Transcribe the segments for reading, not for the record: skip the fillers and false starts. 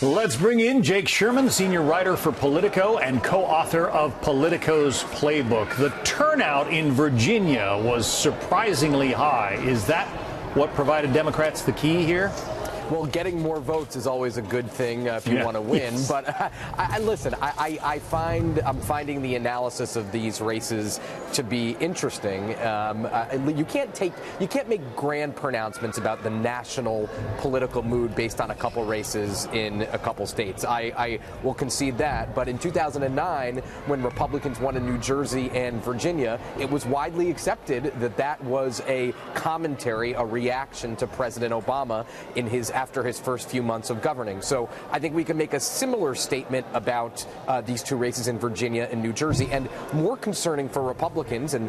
Let's bring in Jake Sherman, senior writer for Politico and co-author of Politico's Playbook. The turnout in Virginia was surprisingly high. Is that what provided Democrats the key here? Well, getting more votes is always a good thing if you want to win. Yes. But listen, I'm finding the analysis of these races to be interesting. You can't make grand pronouncements about the national political mood based on a couple races in a couple states. I will concede that. But in 2009, when Republicans won in New Jersey and Virginia, it was widely accepted that that was a commentary, a reaction to President Obama after his first few months of governing. So I think we can make a similar statement about these two races in Virginia and New Jersey. And more concerning for Republicans and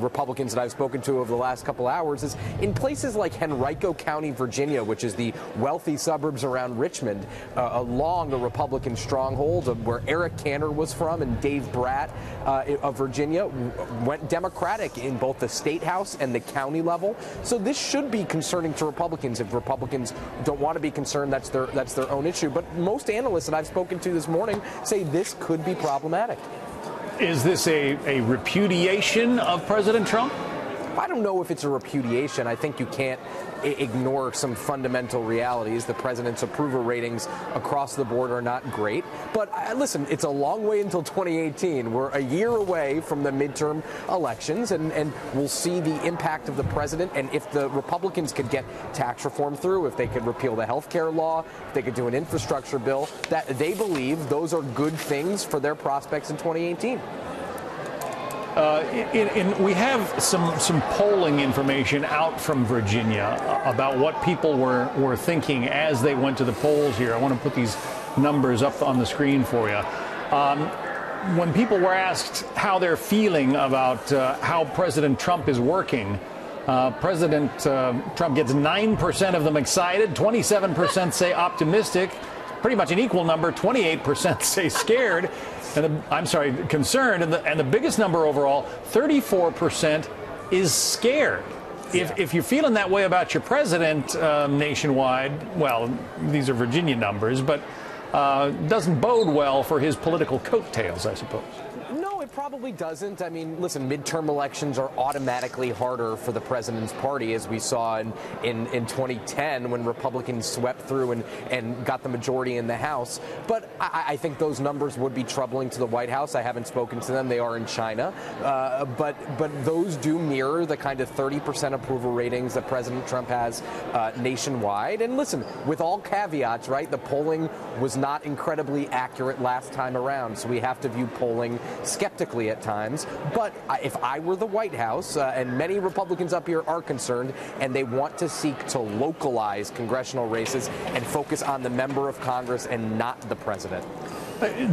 Republicans that I've spoken to over the last couple hours is in places like Henrico County, Virginia, which is the wealthy suburbs around Richmond, along the Republican stronghold of where Eric Cantor was from, and Dave Bratt of Virginia went Democratic in both the state house and the county level. So this should be concerning to Republicans. If Republicans don't want to be concerned, that's their own issue. But most analysts that I've spoken to this morning say this could be problematic. Is this a repudiation of President Trump? I don't know if it's a repudiation. I think you can't ignore some fundamental realities. The president's approval ratings across the board are not great. But listen, it's a long way until 2018. We're a year away from the midterm elections, and we'll see the impact of the president. And if the Republicans could get tax reform through, if they could repeal the health care law, if they could do an infrastructure bill, that they believe those are good things for their prospects in 2018. We have some polling information out from Virginia about what people were thinking as they went to the polls here. I want to put these numbers up on the screen for you. When people were asked how they're feeling about how President Trump is working, President Trump gets 9% of them excited, 27% say optimistic, pretty much an equal number, 28% say scared. Concerned, and the biggest number overall, 34% is scared. If you're feeling that way about your president nationwide, well, these are Virginia numbers, but doesn't bode well for his political coattails, I suppose. No, it probably doesn't. I mean, listen, midterm elections are automatically harder for the president's party, as we saw in 2010 when Republicans swept through and got the majority in the House. But I think those numbers would be troubling to the White House. I haven't spoken to them. They are in China. But those do mirror the kind of 30% approval ratings that President Trump has nationwide. And listen, with all caveats, right, the polling was not incredibly accurate last time around. So we have to view polling skeptically at times. But if I were the White House, and many Republicans up here are concerned, and they want to seek to localize congressional races and focus on the member of Congress and not the president.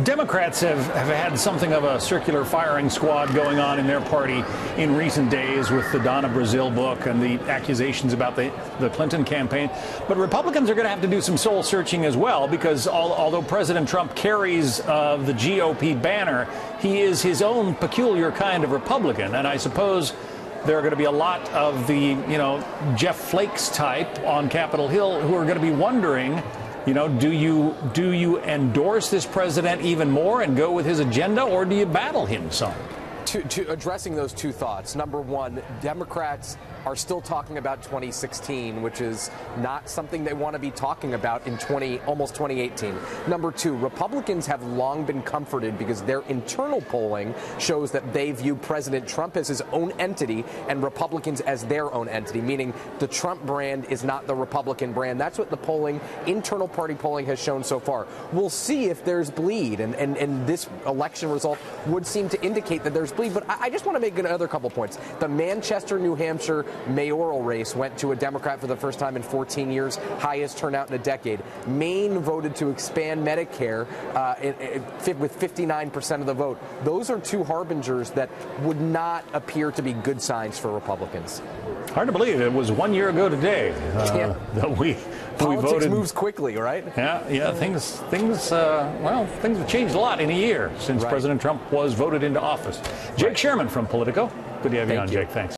Democrats have had something of a circular firing squad going on in their party in recent days with the Donna Brazile book and the accusations about the Clinton campaign. But Republicans are going to have to do some soul searching as well, because although President Trump carries the GOP banner, he is his own peculiar kind of Republican. And I suppose there are going to be a lot of the, Jeff Flakes type on Capitol Hill who are going to be wondering, do you endorse this president even more and go with his agenda, or do you battle him some? To addressing those two thoughts, number one, Democrats are still talking about 2016, which is not something they want to be talking about in almost 2018. Number two, Republicans have long been comforted because their internal polling shows that they view President Trump as his own entity and Republicans as their own entity, meaning the Trump brand is not the Republican brand. That's what the internal party polling has shown so far. We'll see if there's bleed, and this election result would seem to indicate that there's bleed. But I just want to make another couple points. The Manchester, New Hampshire mayoral race went to a Democrat for the first time in 14 years, highest turnout in a decade. Maine voted to expand Medicare with 59% of the vote. Those are two harbingers that would not appear to be good signs for Republicans. Hard to believe it was 1 year ago today that we voted. Moves quickly, right? Yeah. Things have changed a lot in a year since President Trump was voted into office. Jake Sherman from Politico. Good to have you on, Jake. Thanks.